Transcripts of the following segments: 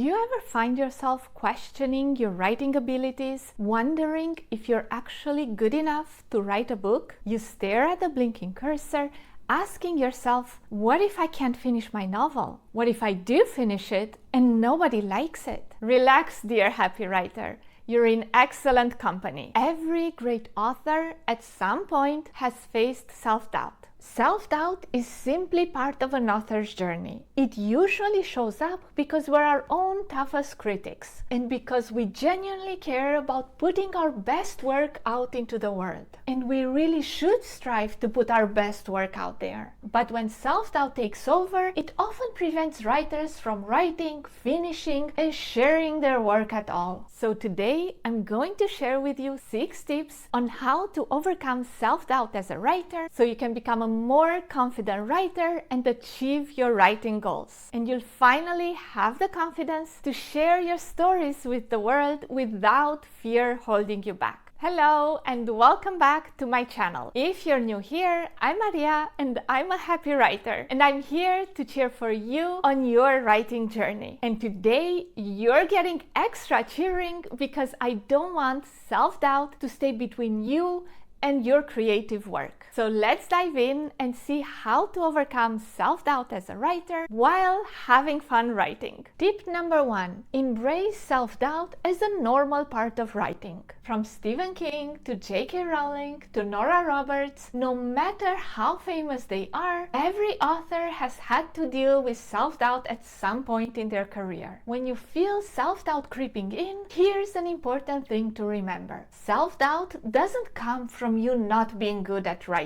Do you ever find yourself questioning your writing abilities, wondering if you're actually good enough to write a book? You stare at the blinking cursor, asking yourself, what if I can't finish my novel? What if I do finish it and nobody likes it? Relax, dear happy writer. You're in excellent company. Every great author at some point has faced self-doubt. Self-doubt is simply part of an author's journey. It usually shows up because we're our own toughest critics and because we genuinely care about putting our best work out into the world. And we really should strive to put our best work out there. But when self-doubt takes over, it often prevents writers from writing, finishing, and sharing their work at all. So today, I'm going to share with you 6 tips on how to overcome self-doubt as a writer so you can become a more confident writer and achieve your writing goals. And you'll finally have the confidence to share your stories with the world without fear holding you back. Hello and welcome back to my channel. If you're new here, I'm Maria and I'm a happy writer and I'm here to cheer for you on your writing journey. And today you're getting extra cheering because I don't want self-doubt to stay between you and your creative work. So let's dive in and see how to overcome self-doubt as a writer while having fun writing. Tip number 1, embrace self-doubt as a normal part of writing. From Stephen King to J.K. Rowling to Nora Roberts, no matter how famous they are, every author has had to deal with self-doubt at some point in their career. When you feel self-doubt creeping in, here's an important thing to remember. Self-doubt doesn't come from you not being good at writing.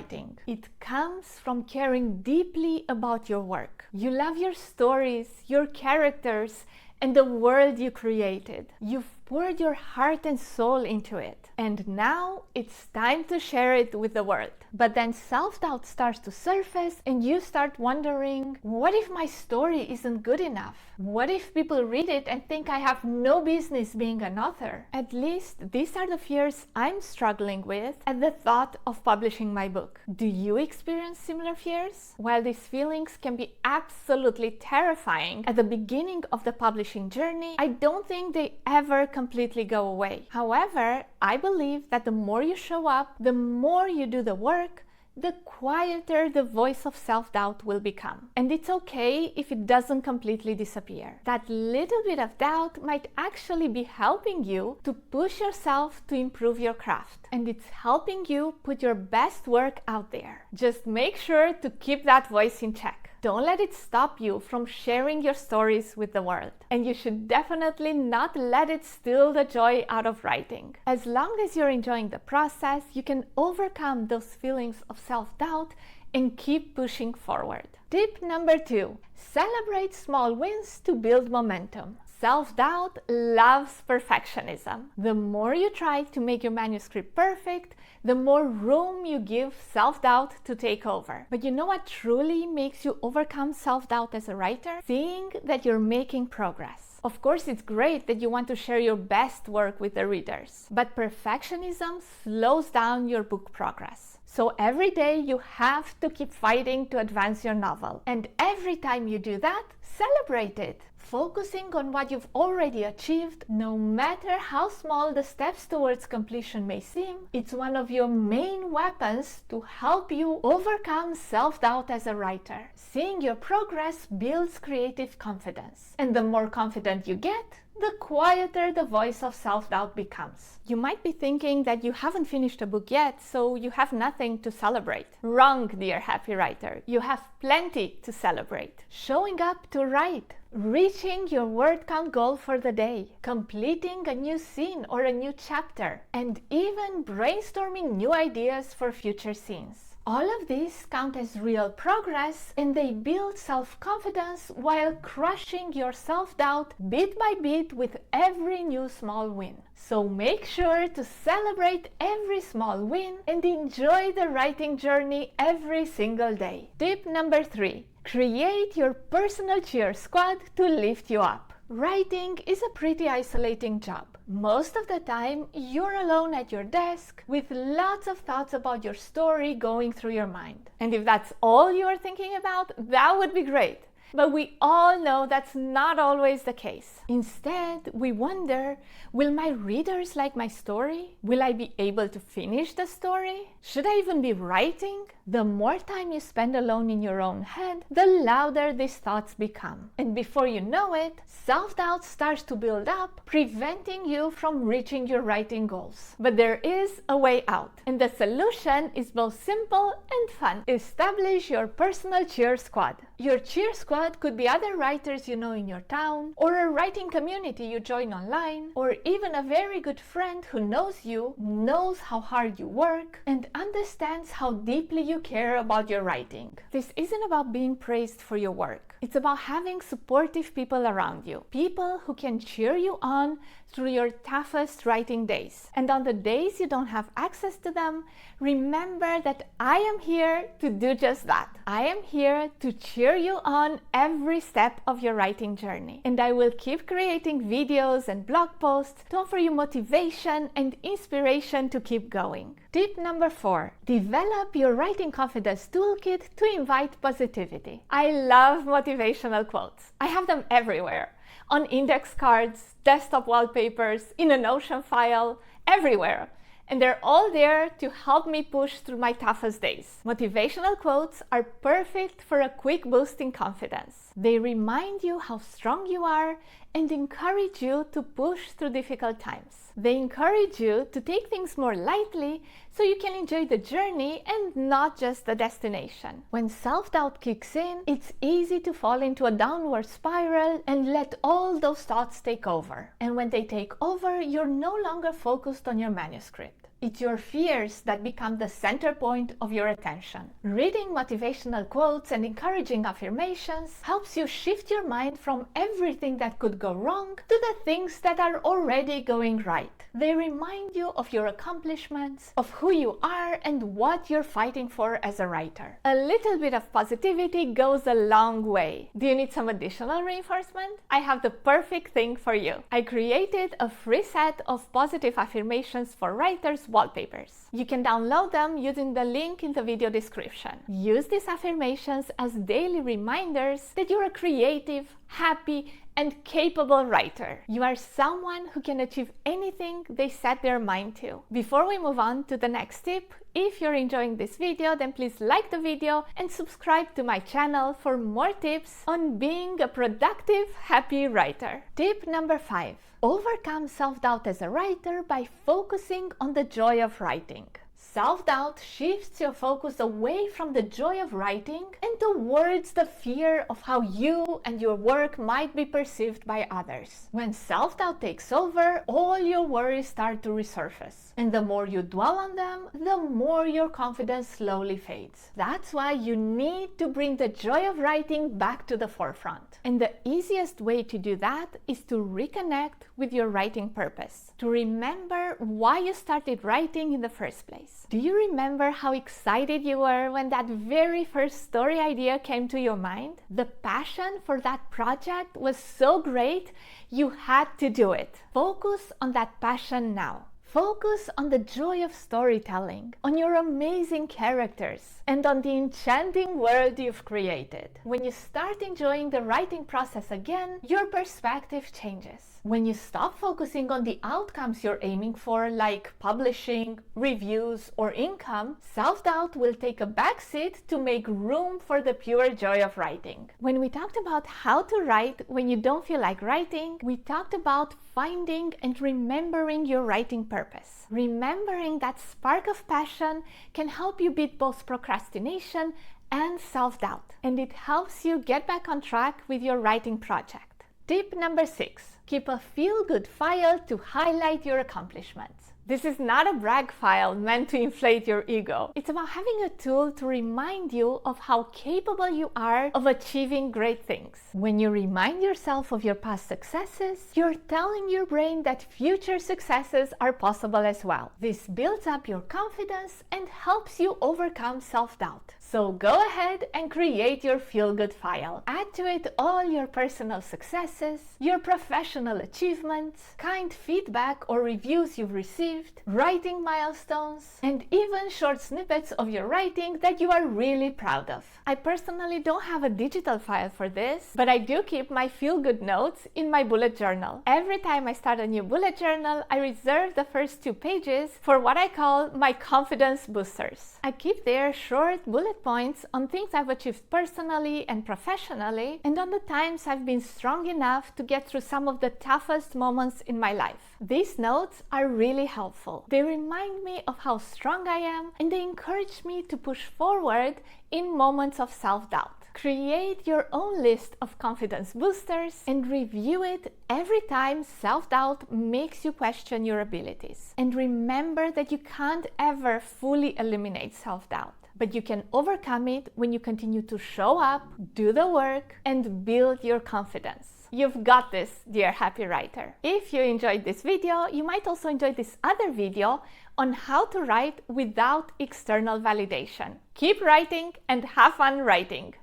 It comes from caring deeply about your work. You love your stories, your characters, and the world you created. You've poured your heart and soul into it. And now it's time to share it with the world. But then self-doubt starts to surface and you start wondering, what if my story isn't good enough? What if people read it and think I have no business being an author? At least these are the fears I'm struggling with at the thought of publishing my book. Do you experience similar fears? While these feelings can be absolutely terrifying at the beginning of the publishing journey, I don't think they ever completely go away. However, I believe that the more you show up, the more you do the work, the quieter the voice of self-doubt will become. And it's okay if it doesn't completely disappear. That little bit of doubt might actually be helping you to push yourself to improve your craft. And it's helping you put your best work out there. Just make sure to keep that voice in check. Don't let it stop you from sharing your stories with the world. And you should definitely not let it steal the joy out of writing. As long as you're enjoying the process, you can overcome those feelings of self-doubt and keep pushing forward. Tip number 2, celebrate small wins to build momentum. Self-doubt loves perfectionism. The more you try to make your manuscript perfect, the more room you give self-doubt to take over. But you know what truly makes you overcome self-doubt as a writer? Seeing that you're making progress. Of course, it's great that you want to share your best work with the readers, but perfectionism slows down your book progress. So every day you have to keep fighting to advance your novel. And every time you do that, celebrate it. Focusing on what you've already achieved, no matter how small the steps towards completion may seem, it's one of your main weapons to help you overcome self-doubt as a writer. Seeing your progress builds creative confidence. And the more confident you get, the quieter the voice of self-doubt becomes. You might be thinking that you haven't finished a book yet, so you have nothing to celebrate. Wrong, dear happy writer. You have plenty to celebrate. Showing up to write, reaching your word count goal for the day, completing a new scene or a new chapter, and even brainstorming new ideas for future scenes. All of these count as real progress and they build self-confidence while crushing your self-doubt bit by bit with every new small win. So make sure to celebrate every small win and enjoy the writing journey every single day. Tip number 3, create your personal cheer squad to lift you up. Writing is a pretty isolating job. Most of the time, you're alone at your desk with lots of thoughts about your story going through your mind. And if that's all you're thinking about, that would be great. But we all know that's not always the case. Instead, we wonder, will my readers like my story? Will I be able to finish the story? Should I even be writing? The more time you spend alone in your own head, the louder these thoughts become. And before you know it, self-doubt starts to build up, preventing you from reaching your writing goals. But there is a way out. And the solution is both simple and fun. Establish your personal cheer squad. Your cheer squad could be other writers you know in your town, or a writing community you join online, or even a very good friend who knows you, knows how hard you work, and understands how deeply you care about your writing. This isn't about being praised for your work. It's about having supportive people around you, people who can cheer you on through your toughest writing days. And on the days you don't have access to them, remember that I am here to do just that. I am here to cheer you on every step of your writing journey. And I will keep creating videos and blog posts to offer you motivation and inspiration to keep going. Tip number 4, develop your writing confidence toolkit to invite positivity. I love motivational quotes. I have them everywhere. On index cards, desktop wallpapers, in a Notion file, everywhere. And they're all there to help me push through my toughest days. Motivational quotes are perfect for a quick boost in confidence. They remind you how strong you are and encourage you to push through difficult times. They encourage you to take things more lightly so you can enjoy the journey and not just the destination. When self-doubt kicks in, it's easy to fall into a downward spiral and let all those thoughts take over. And when they take over, you're no longer focused on your manuscript. It's your fears that become the center point of your attention. Reading motivational quotes and encouraging affirmations helps you shift your mind from everything that could go wrong to the things that are already going right. They remind you of your accomplishments, of who you are and what you're fighting for as a writer. A little bit of positivity goes a long way. Do you need some additional reinforcement? I have the perfect thing for you. I created a free set of positive affirmations for writers wallpapers. You can download them using the link in the video description. Use these affirmations as daily reminders that you're a creative, happy, and capable writer. You are someone who can achieve anything they set their mind to. Before we move on to the next tip, if you're enjoying this video, then please like the video and subscribe to my channel for more tips on being a productive, happy writer. Tip number 5. Overcome self-doubt as a writer by focusing on the joy of writing. Self-doubt shifts your focus away from the joy of writing and towards the fear of how you and your work might be perceived by others. When self-doubt takes over, all your worries start to resurface. And the more you dwell on them, the more your confidence slowly fades. That's why you need to bring the joy of writing back to the forefront. And the easiest way to do that is to reconnect with your writing purpose, to remember why you started writing in the first place. Do you remember how excited you were when that very first story idea came to your mind? The passion for that project was so great, you had to do it. Focus on that passion now. Focus on the joy of storytelling, on your amazing characters, and on the enchanting world you've created. When you start enjoying the writing process again, your perspective changes. When you stop focusing on the outcomes you're aiming for, like publishing, reviews, or income, self-doubt will take a backseat to make room for the pure joy of writing. When we talked about how to write when you don't feel like writing, we talked about finding and remembering your writing purpose. Remembering that spark of passion can help you beat both procrastination and self-doubt, and it helps you get back on track with your writing project. Tip number 6. Keep a feel-good file to highlight your accomplishments. This is not a brag file meant to inflate your ego. It's about having a tool to remind you of how capable you are of achieving great things. When you remind yourself of your past successes, you're telling your brain that future successes are possible as well. This builds up your confidence and helps you overcome self-doubt. So go ahead and create your feel-good file. Add to it all your personal successes, your professional professional achievements, kind feedback or reviews you've received, writing milestones, and even short snippets of your writing that you are really proud of. I personally don't have a digital file for this, but I do keep my feel-good notes in my bullet journal. Every time I start a new bullet journal, I reserve the first 2 pages for what I call my confidence boosters. I keep there short bullet points on things I've achieved personally and professionally, and on the times I've been strong enough to get through some of the toughest moments in my life. These notes are really helpful. They remind me of how strong I am, and they encourage me to push forward in moments of self-doubt. Create your own list of confidence boosters and review it every time self-doubt makes you question your abilities. And remember that you can't ever fully eliminate self-doubt, but you can overcome it when you continue to show up, do the work, and build your confidence. You've got this, dear happy writer. If you enjoyed this video, you might also enjoy this other video on how to write without external validation. Keep writing and have fun writing!